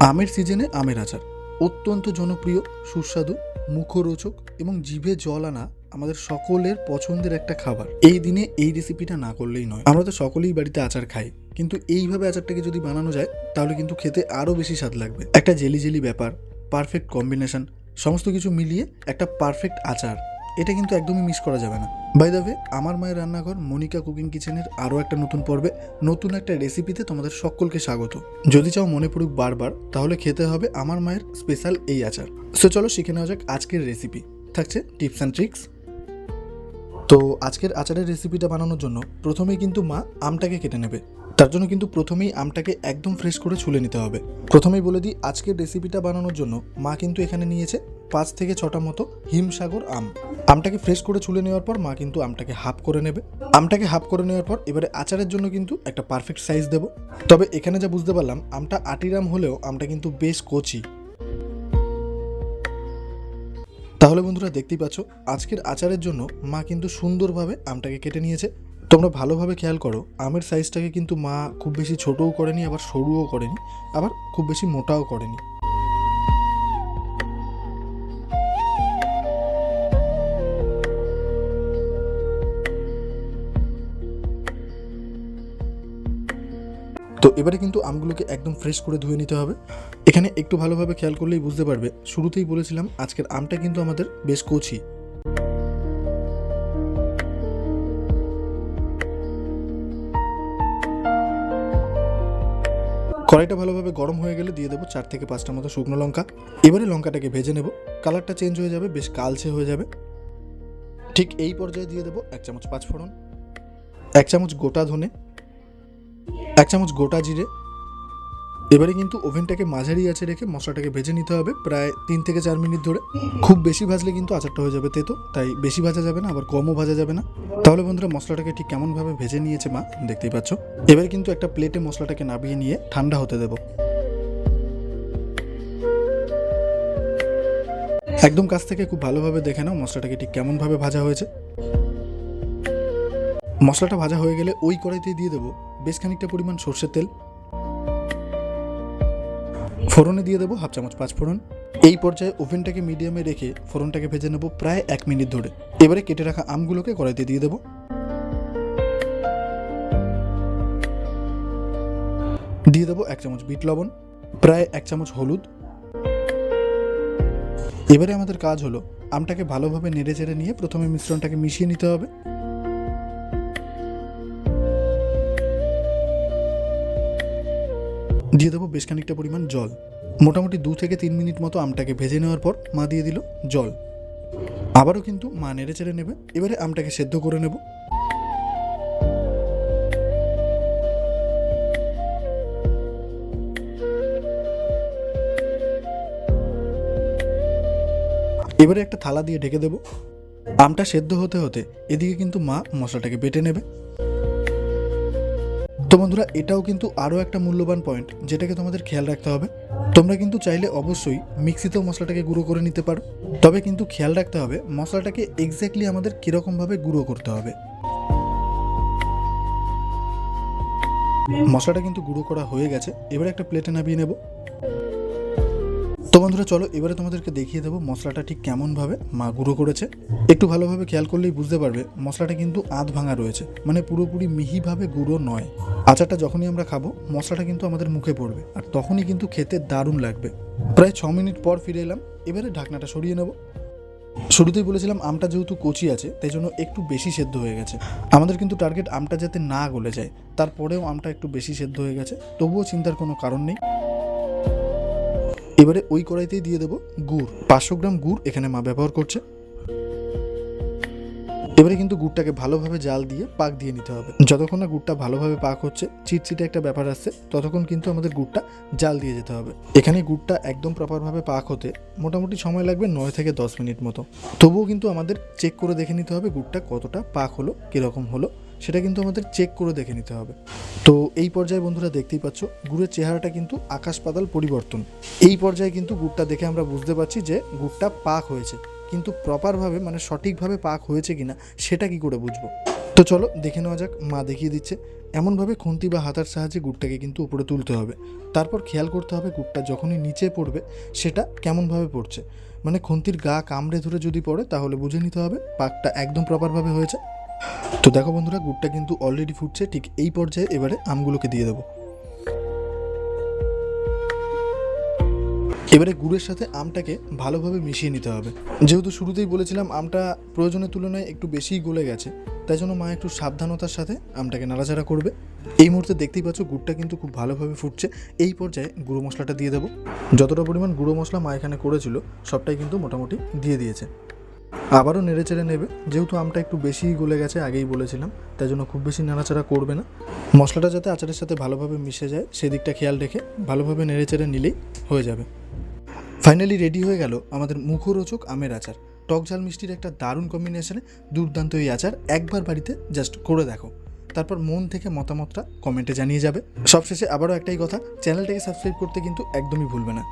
আমের সিজনে আমের আচার অত্যন্ত জনপ্রিয়, সুস্বাদু, মুখরোচক এবং জিভে জল আনা আমাদের সকলের পছন্দের একটা খাবার। এই দিনে এই রেসিপিটা না করলেই নয়। আমরা তো সকলেই বাড়িতে আচার খাই, কিন্তু এইভাবে আচারটাকে যদি বানানো যায় তাহলে কিন্তু খেতে আরও বেশি স্বাদ লাগবে। একটা জেলি জেলি ব্যাপার, পারফেক্ট কম্বিনেশন, সমস্ত কিছু মিলিয়ে একটা পারফেক্ট আচার, এটা কিন্তু একদমই মিস করা যাবে না। বাই দ্য ওয়ে, আমার মায়ের রান্নাঘর মনিকা কুকিং কিচেনের আরও একটা নতুন পর্বে, নতুন একটা রেসিপিতে তোমাদের সকলকে স্বাগত। যদি চাও মনে পড়ুক বারবার, তাহলে খেতে হবে আমার মায়ের স্পেশাল এই আচার। সো চলো শিখে নেওয়া যাক আজকের রেসিপি। থাকছে টিপস অ্যান্ড ট্রিক্স। তো আজকের আচারের রেসিপিটা বানানোর জন্য প্রথমেই কিন্তু মা আমটাকে কেটে নেবে। তার জন্য কিন্তু প্রথমেই আমটাকে একদম ফ্রেশ করে ছুলে নিতে হবে। প্রথমেই বলে দিই, আজকের রেসিপিটা বানানোর জন্য মা কিন্তু এখানে নিয়েছে 5 থেকে 6টা মতো হিমসাগর আম। আমটাকে ফ্রেশ করে ছুলে নেওয়ার পর মা কিন্তু আমটাকে হাফ করে নেবে। আমটাকে হাফ করে নেওয়ার পর এবারে আচারের জন্য কিন্তু একটা পারফেক্ট সাইজ দেবো। তবে এখানে যা বুঝতে পারলাম, আমটা আটির আম হলেও আমটা কিন্তু বেশ কচি। তাহলে বন্ধুরা দেখতেই পাচ্ছ, আজকের আচারের জন্য মা কিন্তু সুন্দরভাবে আমটাকে কেটে নিয়েছে। তোমরা ভালোভাবে খেয়াল করো, আমের সাইজটাকে কিন্তু মা খুব বেশি ছোটও করেনি, আবার সরুও করেনি, আবার খুব বেশি মোটাও করেনি। তো এবারে কিন্তু আমগুলোকে একদম ফ্রেশ করে ধুয়ে নিতে হবে। এখানে একটু ভালোভাবে খেয়াল করলেই বুঝতে পারবে, শুরুতেই বলেছিলাম আজকের আমটা কিন্তু আমাদের বেশ কচি। কড়াইটা ভালোভাবে গরম হয়ে গেলে দিয়ে দেবো 4 থেকে 5টা মতো শুকনো লঙ্কা। এবারে লঙ্কাটাকে ভেজে নেব, কালারটা চেঞ্জ হয়ে যাবে, বেশ কালচে হয়ে যাবে। ঠিক এই পর্যায়ে দিয়ে দেবো 1 চামচ পাঁচফোড়ন, 1 চামচ গোটা ধনে, 1 চামচ গোটা জিরে। এবারে কিন্তু ওভেনটাকে মাঝারি আঁচে রেখে মশলাটাকে ভেজে নিতে হবে প্রায় 3 থেকে 4 মিনিট ধরে। খুব বেশি ভাজলে কিন্তু আচারটা হয়ে যাবে তেতো, তাই বেশি ভাজা যাবে না, আবার কমও ভাজা যাবে না। তাহলে বন্ধুরা মশলাটাকে ঠিক কেমনভাবে ভেজে নিয়েছে মা, দেখতেই পাচ্ছ। এবারে কিন্তু একটা প্লেটে মশলাটাকে নামিয়ে নিয়ে ঠান্ডা হতে দেবো। একদম কাছ থেকে খুব ভালোভাবে দেখে নাও মশলাটাকে ঠিক কেমনভাবে ভাজা হয়েছে। মশলাটা ভাজা হয়ে গেলে ওই কড়াইতেই দিয়ে দেবো বেশ খানিকটা পরিমাণ সর্ষের তেল। ফোড়নে দিয়ে দেবো 1/2 চামচ পাঁচফোড়ন। এই পর্যায়ে ওভেনটাকে মিডিয়ামে রেখে ফোড়নটাকে ভেজে নেব প্রায় 1 মিনিট ধরে। এবারে কেটে রাখা আমগুলোকে কড়াইতে দিয়ে দেবো। দিয়ে দেবো 1 চামচ বিট লবণ, প্রায় 1 চামচ হলুদ। এবারে আমাদের কাজ হলো আমটাকে ভালোভাবে নেড়ে চেড়ে নিয়ে প্রথমে মিশ্রণটাকে মিশিয়ে নিতে হবে। দিয়ে দেবো বেশ খানিকটা পরিমাণ জল। মোটামুটি 2 থেকে 3 মিনিট মতো আমটাকে ভেজে নেওয়ার পর মা দিয়ে দিল জল। আবারও কিন্তু মা নেড়ে চেড়ে নেবে। এবারে আমটাকে সেদ্ধ করে নেব। এবারে একটা থালা দিয়ে ঢেকে দেব। আমটা সেদ্ধ হতে হতে এদিকে কিন্তু মা মশলাটাকে বেটে নেবে। তো বন্ধুরা, এটাও কিন্তু আরও একটা মূল্যবান পয়েন্ট, যেটাকে তোমাদের খেয়াল রাখতে হবে। তোমরা কিন্তু চাইলে অবশ্যই মিক্সিতেও মশলাটাকে গুঁড়ো করে নিতে পারো, তবে কিন্তু খেয়াল রাখতে হবে মশলাটাকে এক্স্যাক্টলি আমাদের কীরকমভাবে গুঁড়ো করতে হবে। মশলাটা কিন্তু গুঁড়ো করা হয়ে গেছে, এবারে একটা প্লেটে নামিয়ে নেব। তো বন্ধুরা চলো এবারে তোমাদেরকে দেখিয়ে দেবো মশলাটা ঠিক কেমনভাবে মা গুঁড়ো করেছে। একটু ভালোভাবে খেয়াল করলেই বুঝতে পারবে মশলাটা কিন্তু আধ ভাঙা রয়েছে, মানে পুরোপুরি মিহিভাবে গুঁড়ো নয়। আচারটা যখনই আমরা খাবো মশলাটা কিন্তু আমাদের মুখে পড়বে, আর তখনই কিন্তু খেতে দারুণ লাগবে। প্রায় 6 মিনিট পর ফিরে এলাম। এবারে ঢাকনাটা সরিয়ে নেব। শুরুতেই বলেছিলাম আমটা যেহেতু কচি আছে, তাই জন্য একটু বেশি সেদ্ধ হয়ে গেছে। আমাদের কিন্তু টার্গেট আমটা যাতে না গলে যায়, তারপরেও আমটা একটু বেশি সেদ্ধ হয়ে গেছে, তবুও চিন্তার কোনো কারণ নেই। এবারে ওই কড়াইতেই দিয়ে দেবো গুড়। 500 গ্রাম গুড় এখানে মা ব্যবহার করছে। এবারে কিন্তু গুড়টাকে ভালোভাবে জাল দিয়ে পাক দিয়ে নিতে হবে। যতক্ষণ না গুড়টা ভালোভাবে পাক হচ্ছে, চিটচিটে একটা ব্যাপার আসছে, ততক্ষণ কিন্তু আমাদের গুড়টা জাল দিয়ে যেতে হবে। এখানে গুড়টা একদম প্রপারভাবে পাক হতে মোটামুটি সময় লাগবে 9 থেকে 10 মিনিট মতো। তবুও কিন্তু আমাদের চেক করে দেখে নিতে হবে গুড়টা কতটা পাক হলো, কীরকম হলো, সেটা কিন্তু আমাদের চেক করে দেখে নিতে হবে। তো এই পর্যায়ে বন্ধুরা দেখতেই পাচ্ছ গুড়ের চেহারাটা কিন্তু আকাশ পাতাল পরিবর্তন। এই পর্যায়ে কিন্তু গুড়টা দেখে আমরা বুঝতে পারছি যে গুড়টা পাক হয়েছে, কিন্তু প্রপারভাবে মানে সঠিকভাবে পাক হয়েছে কিনা সেটা কি করে বুঝবো? তো চলো দেখে নেওয়া যাক, মা দেখিয়ে দিচ্ছে। এমনভাবে খুন্তি বা হাতার সাহায্যে গুড়টাকে কিন্তু উপরে তুলতে হবে। তারপর খেয়াল করতে হবে গুড়টা যখনই নিচে পড়বে সেটা কেমনভাবে পড়ছে। মানে খুন্তির গা কামড়ে ধরে যদি পড়ে তাহলে বুঝে নিতে হবে পাকটা একদম প্রপারভাবে হয়েছে। তো দেখো বন্ধুরা, গুড়টা কিন্তু অলরেডি ফুটছে। ঠিক এই পর্যায়ে এবারে আমগুলোকে দিয়ে দেবো। এবারে গুড়ের সাথে আমটাকে ভালোভাবে মিশিয়ে নিতে হবে। যেহেতু শুরুতেই বলেছিলাম আমটা প্রয়োজনের তুলনায় একটু বেশিই গলে গেছে, তাই জন্য মা একটু সাবধানতার সাথে আমটাকে নাড়াচাড়া করবে। এই মুহূর্তে দেখতেই পাচ্ছ গুড়টা কিন্তু খুব ভালোভাবে ফুটছে। এই পর্যায়ে গুঁড়ো মশলাটা দিয়ে দেবো। যতটা পরিমাণ গুঁড়ো মশলা মা এখানে করেছিল সবটাই কিন্তু মোটামুটি দিয়ে দিয়েছে। আবারও নেড়েচেড়ে নেবে। যেহেতু আমটা একটু বেশিই গলে গেছে, আগেই বলেছিলাম, তাই জন্য খুব বেশি নাড়াচাড়া করবে না। মশলাটা যাতে আচারের সাথে ভালোভাবে মিশে যায় সেদিকটা খেয়াল রেখে ভালোভাবে নেড়েচেড়ে নিলেই হয়ে যাবে। ফাইনালি রেডি হয়ে গেল আমাদের মুখরোচক আমের আচার। টক ঝাল মিষ্টির একটা দারুণ কম্বিনেশনে দুর্দান্ত এই আচার। একবার বাড়িতে জাস্ট করে দেখো, তারপর মন থেকে মতামতটা কমেন্টে জানিয়ে যাবে। সবশেষে আবারও একটাই কথা, চ্যানেলটাকে সাবস্ক্রাইব করতে কিন্তু একদমই ভুলবে না।